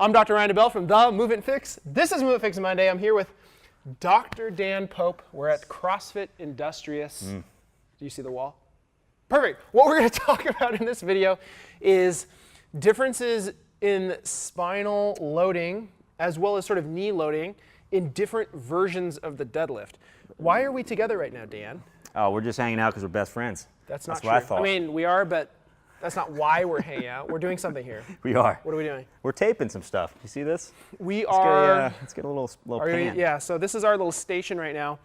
I'm Dr. Ryan DeBell from The Movement Fix. This is Movement Fix Monday. I'm here with Dr. Dan Pope. We're at CrossFit Industrious. Do you see the wall? Perfect. What we're going to talk about in this video is differences in spinal loading as well as sort of knee loading in different versions of the deadlift. Why are we together right now, Dan? Oh, we're just hanging out because we're best friends. That's not true. true. What I thought. I mean, we are, but that's not why we're hanging out. We're doing something here. We are. What are we doing? We're taping some stuff. You see this? We are. Let's get a little pan. Yeah, so this is our little station right now.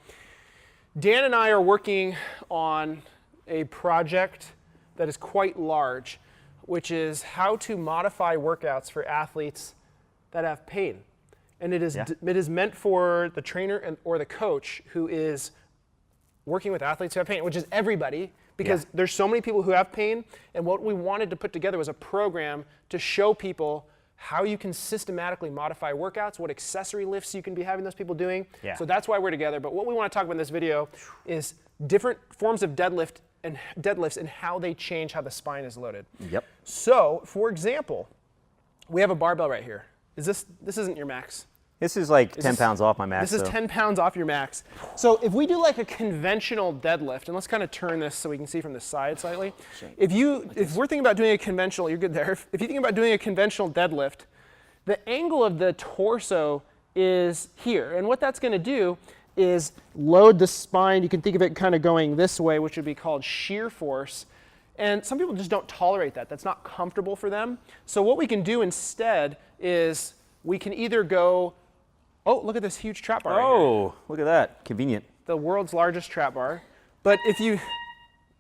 Dan and I are working on a project that is quite large, which is how to modify workouts for athletes that have pain. And it is meant for the trainer or the coach who is working with athletes who have pain, which is everybody, because there's so many people who have pain. And what we wanted to put together was a program to show people how you can systematically modify workouts, what accessory lifts you can be having those people doing. Yeah. So that's why we're together. But what we want to talk about in this video is different forms of deadlifts and how they change how the spine is loaded. Yep. So, for example, we have a barbell right here. This isn't your max. This is like 10 pounds off my max. This is 10 pounds off your max. So if we do like a conventional deadlift, and let's kind of turn this so we can see from the side slightly. If we're thinking about doing a conventional, you're good there. If you think about doing a conventional deadlift, the angle of the torso is here. And what that's going to do is load the spine. You can think of it kind of going this way, which would be called shear force. And some people just don't tolerate that. That's not comfortable for them. So what we can do instead is we can either go, oh, look at this huge trap bar right here. Look at that. Convenient. The world's largest trap bar. But if you,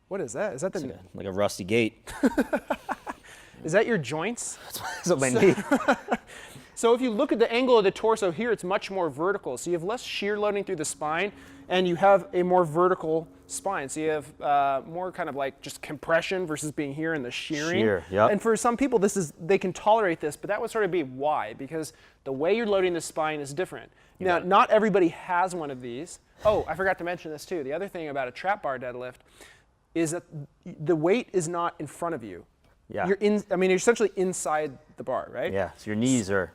what is that? Is that the, like a rusty gate. is that your joints? That's what my knee. So if you look at the angle of the torso here, it's much more vertical. So you have less shear loading through the spine, and you have a more vertical spine. So you have more kind of like just compression versus being here in the shearing. Shear, yep. And for some people, they can tolerate this, but that would sort of be why, because the way you're loading the spine is different. Now, not everybody has one of these. Oh, I forgot to mention this too. The other thing about a trap bar deadlift is that the weight is not in front of you. Yeah. You're essentially inside the bar, right? Yeah, so your knees are...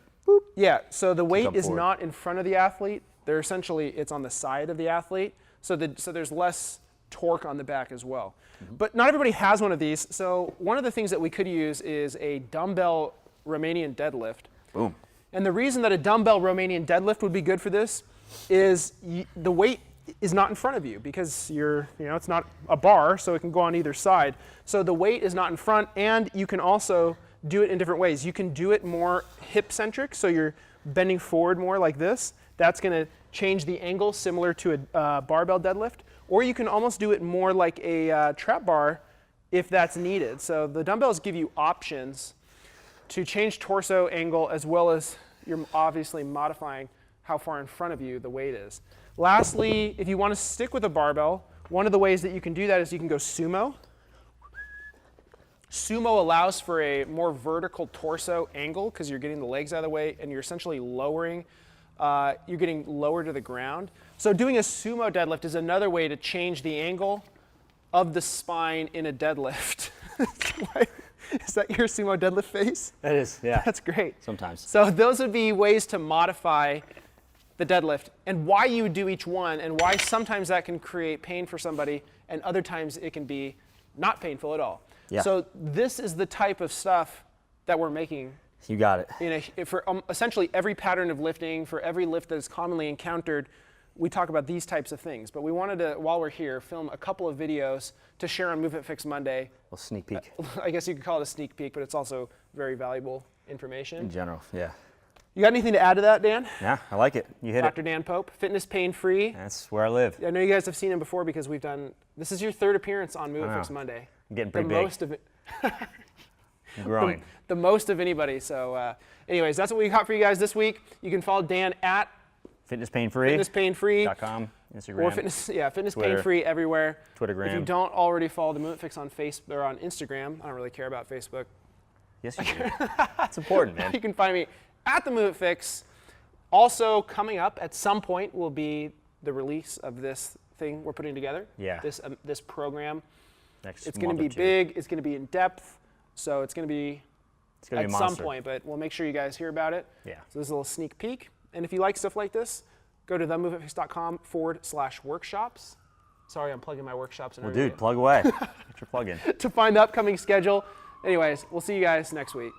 Yeah, so the weight is forward. not in front of the athlete. It's on the side of the athlete. So there's less torque on the back as well. But not everybody has one of these. So one of the things that we could use is a dumbbell Romanian deadlift. Boom. And the reason that a dumbbell Romanian deadlift would be good for this is the weight is not in front of you because it's not a bar, so it can go on either side. So the weight is not in front, and you can also do it in different ways. You can do it more hip-centric, so you're bending forward more like this. That's going to change the angle similar to a barbell deadlift. Or you can almost do it more like a trap bar if that's needed. So the dumbbells give you options to change torso angle as well as you're obviously modifying how far in front of you the weight is. Lastly, if you want to stick with a barbell, one of the ways that you can do that is you can go sumo. Sumo allows for a more vertical torso angle because you're getting the legs out of the way and you're essentially lowering, you're getting lower to the ground. So doing a sumo deadlift is another way to change the angle of the spine in a deadlift. Is that your sumo deadlift face? That is, yeah. That's great. Sometimes. So those would be ways to modify the deadlift and why you would do each one and why sometimes that can create pain for somebody and other times it can be not painful at all. Yeah. So this is the type of stuff that we're making. You got it. For essentially every pattern of lifting, for every lift that is commonly encountered, we talk about these types of things. But we wanted to, while we're here, film a couple of videos to share on Movement Fix Monday. A sneak peek. I guess you could call it a sneak peek, but it's also very valuable information. In general, yeah. You got anything to add to that, Dan? Yeah, I like it. You hit Dr. Dan Pope, fitness pain-free. That's where I live. I know you guys have seen him before because this is your third appearance on Movement Fix Monday. I'm getting pretty big. Most of it. I'm growing. The most of anybody. So anyways, that's what we got for you guys this week. You can follow Dan at fitnesspainfree.com, Instagram. Or fitness pain-free everywhere. Twittergram. If you don't already follow the Movement Fix on Facebook or on Instagram, I don't really care about Facebook. Yes, you do. It's important, man. You can find me at the Movement Fix. Also coming up at some point will be the release of this thing we're putting together. Yeah. This program. It's going to be big. It's going to be in depth. So it's going to be It's gonna at be a some monster. point, but we'll make sure you guys hear about it. Yeah. So this is a little sneak peek. And if you like stuff like this, go to themovementfix.com/workshops. Sorry, I'm plugging my workshops. Well, dude, plug away. Get your plug in. To find the upcoming schedule. Anyways, we'll see you guys next week.